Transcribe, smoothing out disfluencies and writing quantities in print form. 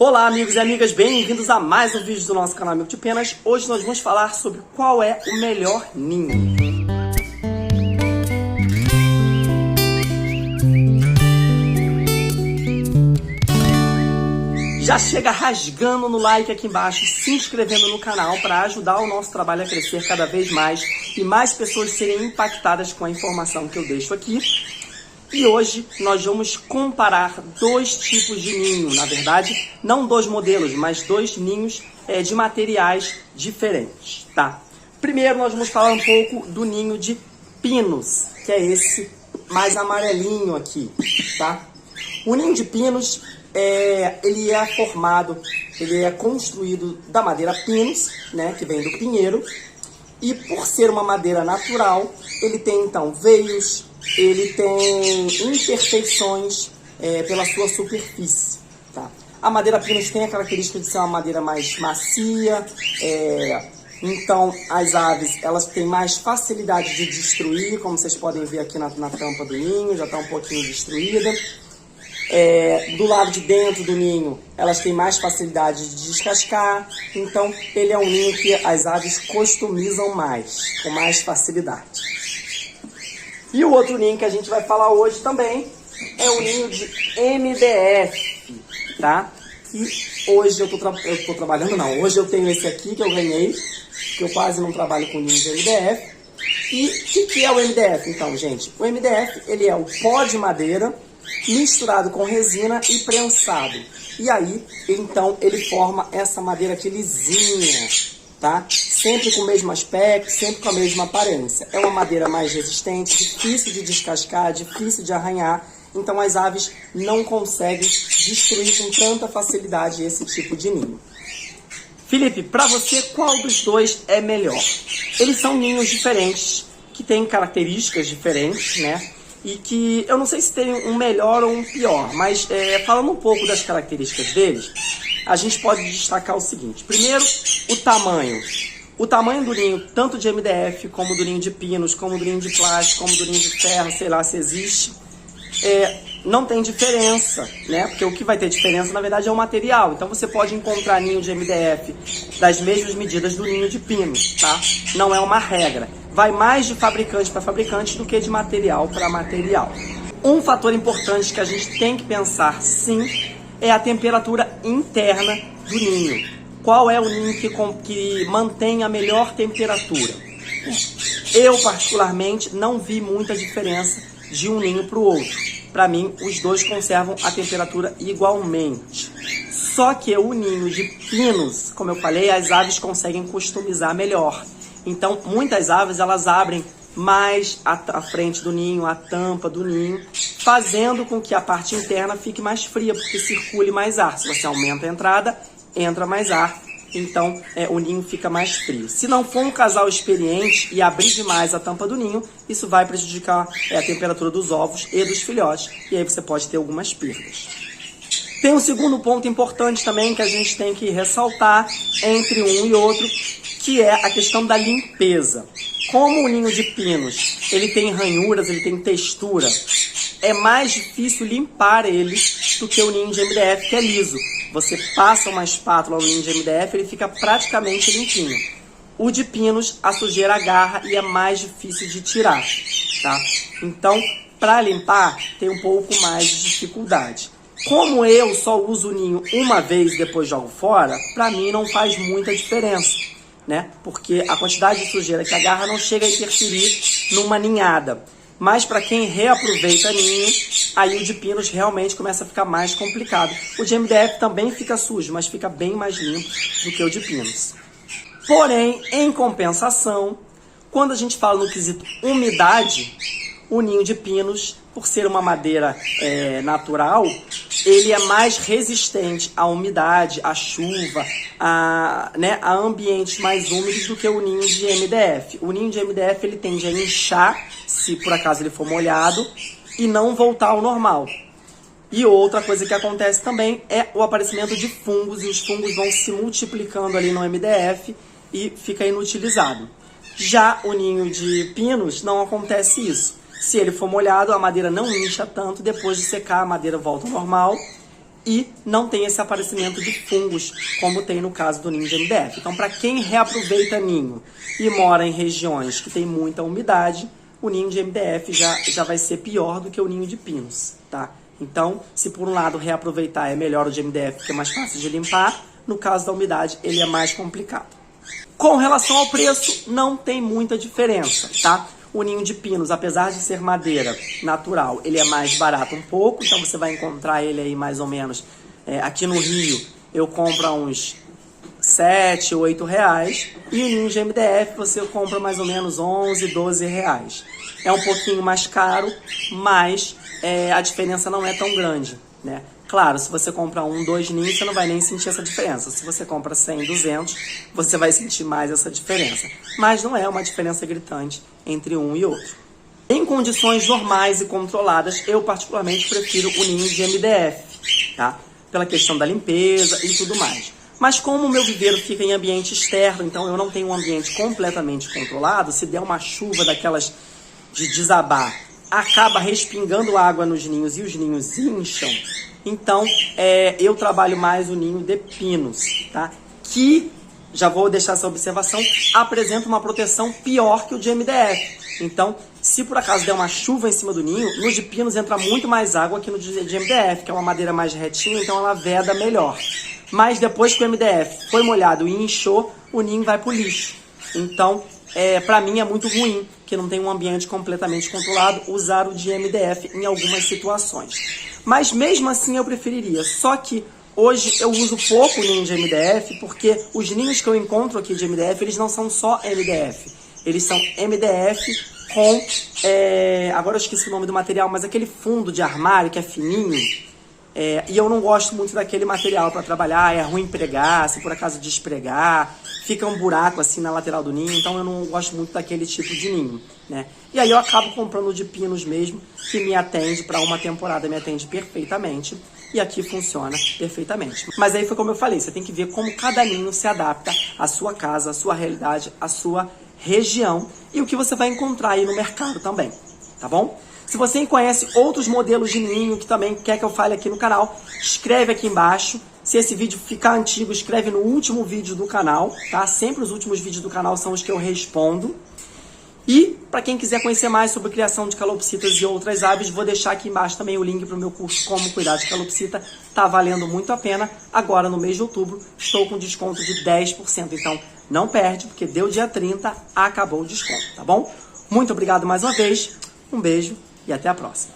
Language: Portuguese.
Olá amigos e amigas, bem-vindos a mais um vídeo do nosso canal Amigo de Penas. Hoje nós vamos falar sobre qual é o melhor ninho. Já chega rasgando no like aqui embaixo, se inscrevendo no canal para ajudar o nosso trabalho a crescer cada vez mais e mais pessoas serem impactadas com a informação que eu deixo aqui. E hoje nós vamos comparar dois tipos de ninho, na verdade, não dois modelos, mas dois ninhos de materiais diferentes, tá? Primeiro nós vamos falar um pouco do ninho de pinos, que é esse mais amarelinho aqui, tá? O ninho de pinos, ele é construído da madeira pinus, né, que vem do pinheiro, e por ser uma madeira natural, ele tem então veios, ele tem imperfeições pela sua superfície, tá? A madeira pinus tem a característica de ser uma madeira mais macia, então as aves elas têm mais facilidade de destruir, como vocês podem ver aqui na tampa do ninho, já está um pouquinho destruída. Do lado de dentro do ninho, elas têm mais facilidade de descascar, então ele é um ninho que as aves customizam mais, com mais facilidade. E o outro ninho que a gente vai falar hoje também é o ninho de MDF, tá? E hoje eu tô trabalhando, não, hoje eu tenho esse aqui que eu ganhei, que eu quase não trabalho com ninho de MDF. E o que é o MDF, então, gente? O MDF, ele é o pó de madeira misturado com resina e prensado. E aí, então, ele forma essa madeira aqui lisinha, tá? Sempre com o mesmo aspecto, sempre com a mesma aparência. É uma madeira mais resistente, difícil de descascar, difícil de arranhar. Então as aves não conseguem destruir com tanta facilidade esse tipo de ninho. Felipe, para você, qual dos dois é melhor? Eles são ninhos diferentes, que têm características diferentes, né? E que eu não sei se tem um melhor ou um pior, mas falando um pouco das características deles, a gente pode destacar o seguinte. Primeiro, o tamanho. O tamanho do ninho, tanto de MDF, como do ninho de pinos, como do ninho de plástico, como do ninho de ferro, sei lá se existe, não tem diferença, né? Porque o que vai ter diferença, na verdade, é o material. Então você pode encontrar ninho de MDF das mesmas medidas do ninho de pinos, tá? Não é uma regra. Vai mais de fabricante para fabricante do que de material para material. Um fator importante que a gente tem que pensar, sim, é a temperatura interna do ninho. Qual é o ninho que mantém a melhor temperatura? Eu, particularmente, não vi muita diferença de um ninho para o outro. Para mim, os dois conservam a temperatura igualmente. Só que o ninho de pinos, como eu falei, as aves conseguem customizar melhor. Então, muitas aves elas abrem mais a frente do ninho, a tampa do ninho, fazendo com que a parte interna fique mais fria, porque circule mais ar. Se você aumenta a entrada, entra mais ar, então o ninho fica mais frio. Se não for um casal experiente e abrir demais a tampa do ninho, isso vai prejudicar a temperatura dos ovos e dos filhotes, e aí você pode ter algumas perdas. Tem um segundo ponto importante também que a gente tem que ressaltar entre um e outro, que é a questão da limpeza. Como o ninho de pinos, ele tem ranhuras, ele tem textura, é mais difícil limpar ele do que o ninho de MDF, que é liso. Você passa uma espátula no ninho de MDF, ele fica praticamente limpinho. O de pinos, a sujeira agarra e é mais difícil de tirar, tá? Então, para limpar, tem um pouco mais de dificuldade. Como eu só uso o ninho uma vez e depois jogo fora, para mim não faz muita diferença, né? Porque a quantidade de sujeira que agarra não chega a interferir numa ninhada. Mas para quem reaproveita ninho, aí o de pinos realmente começa a ficar mais complicado. O de MDF também fica sujo, mas fica bem mais limpo do que o de pinos. Porém, em compensação, quando a gente fala no quesito umidade, o ninho de pinos, por ser uma madeira natural, ele é mais resistente à umidade, à chuva, a ambientes mais úmidos do que o ninho de MDF. O ninho de MDF ele tende a inchar, se por acaso ele for molhado, e não voltar ao normal. E outra coisa que acontece também é o aparecimento de fungos, e os fungos vão se multiplicando ali no MDF e fica inutilizado. Já o ninho de pinos não acontece isso. Se ele for molhado, a madeira não incha tanto, depois de secar a madeira volta ao normal e não tem esse aparecimento de fungos, como tem no caso do ninho de MDF. Então, para quem reaproveita ninho e mora em regiões que tem muita umidade, o ninho de MDF já vai ser pior do que o ninho de pinos, tá? Então, se por um lado reaproveitar é melhor o de MDF, porque é mais fácil de limpar, no caso da umidade ele é mais complicado. Com relação ao preço, não tem muita diferença, tá? O ninho de pinos, apesar de ser madeira natural, ele é mais barato um pouco, então você vai encontrar ele aí mais ou menos, aqui no Rio, eu compro a uns 7, 8 reais, e o ninho de MDF você compra mais ou menos 11, 12 reais. É um pouquinho mais caro, mas a diferença não é tão grande, né? Claro, se você compra 1, 2 ninhos, você não vai nem sentir essa diferença. Se você compra 100, 200, você vai sentir mais essa diferença. Mas não é uma diferença gritante entre um e outro. Em condições normais e controladas, eu particularmente prefiro o ninho de MDF, tá? Pela questão da limpeza e tudo mais. Mas como o meu viveiro fica em ambiente externo, então eu não tenho um ambiente completamente controlado, se der uma chuva daquelas de desabar, acaba respingando água nos ninhos e os ninhos incham. Então, eu trabalho mais o ninho de pinos, tá? Que, já vou deixar essa observação, apresenta uma proteção pior que o de MDF. Então, se por acaso der uma chuva em cima do ninho, no de pinos entra muito mais água que no de MDF, que é uma madeira mais retinha, então ela veda melhor. Mas depois que o MDF foi molhado e inchou, o ninho vai pro lixo. Então, para mim é muito ruim, que não tem um ambiente completamente controlado, usar o de MDF em algumas situações. Mas mesmo assim eu preferiria, só que hoje eu uso pouco o ninho de MDF, porque os ninhos que eu encontro aqui de MDF, eles não são só MDF, eles são MDF com, agora eu esqueci o nome do material, mas aquele fundo de armário que é fininho, e eu não gosto muito daquele material para trabalhar, é ruim pregar, se por acaso despregar, fica um buraco assim na lateral do ninho, então eu não gosto muito daquele tipo de ninho, né? E aí eu acabo comprando o de pinos mesmo, que me atende para uma temporada, me atende perfeitamente, e aqui funciona perfeitamente. Mas aí foi como eu falei, você tem que ver como cada ninho se adapta à sua casa, à sua realidade, à sua região, e o que você vai encontrar aí no mercado também, tá bom? Se você conhece outros modelos de ninho que também quer que eu fale aqui no canal, escreve aqui embaixo. Se esse vídeo ficar antigo, escreve no último vídeo do canal, tá? Sempre os últimos vídeos do canal são os que eu respondo. E para quem quiser conhecer mais sobre criação de calopsitas e outras aves, vou deixar aqui embaixo também o link para o meu curso Como Cuidar de Calopsita. Tá valendo muito a pena. Agora no mês de outubro estou com desconto de 10%. Então não perde, porque deu dia 30, acabou o desconto, tá bom? Muito obrigado mais uma vez, um beijo e até a próxima.